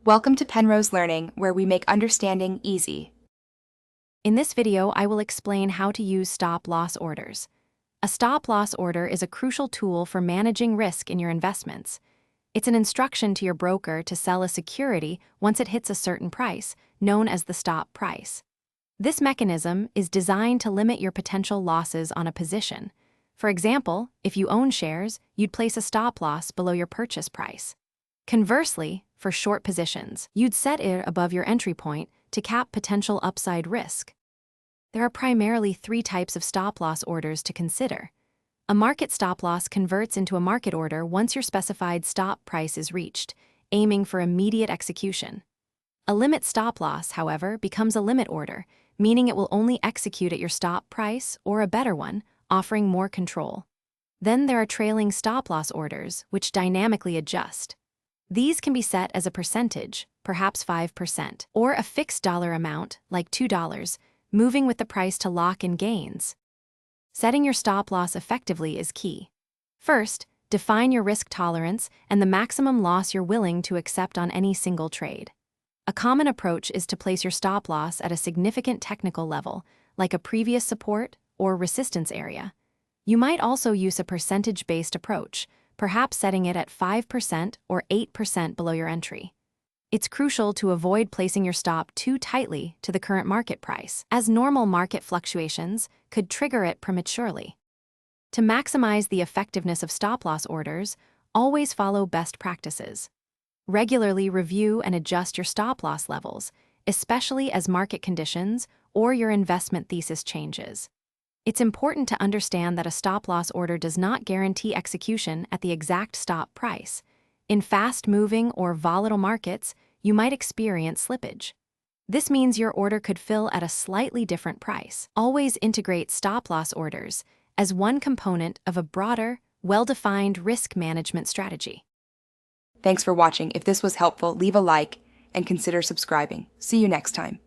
Welcome to Penrose Learning, where we make understanding easy. In this video, I will explain how to use stop-loss orders. A stop-loss order is a crucial tool for managing risk in your investments. It's an instruction to your broker to sell a security once it hits a certain price, known as the stop price. This mechanism is designed to limit your potential losses on a position. For example, if you own shares, you'd place a stop-loss below your purchase price. Conversely, for short positions, you'd set it above your entry point to cap potential upside risk. There are primarily three types of stop-loss orders to consider. A market stop-loss converts into a market order once your specified stop price is reached, aiming for immediate execution. A limit stop-loss, however, becomes a limit order, meaning it will only execute at your stop price or a better one, offering more control. Then there are trailing stop-loss orders, which dynamically adjust. These can be set as a percentage, perhaps 5%, or a fixed dollar amount, like $2, moving with the price to lock in gains. Setting your stop-loss effectively is key. First, define your risk tolerance and the maximum loss you're willing to accept on any single trade. A common approach is to place your stop-loss at a significant technical level, like a previous support or resistance area. You might also use a percentage-based approach, perhaps setting it at 5% or 8% below your entry. It's crucial to avoid placing your stop too tightly to the current market price, as normal market fluctuations could trigger it prematurely. To maximize the effectiveness of stop-loss orders, always follow best practices. Regularly review and adjust your stop-loss levels, especially as market conditions or your investment thesis changes. It's important to understand that a stop-loss order does not guarantee execution at the exact stop price. In fast-moving or volatile markets, you might experience slippage. This means your order could fill at a slightly different price. Always integrate stop-loss orders as one component of a broader, well-defined risk management strategy. Thanks for watching. If this was helpful, leave a like and consider subscribing. See you next time.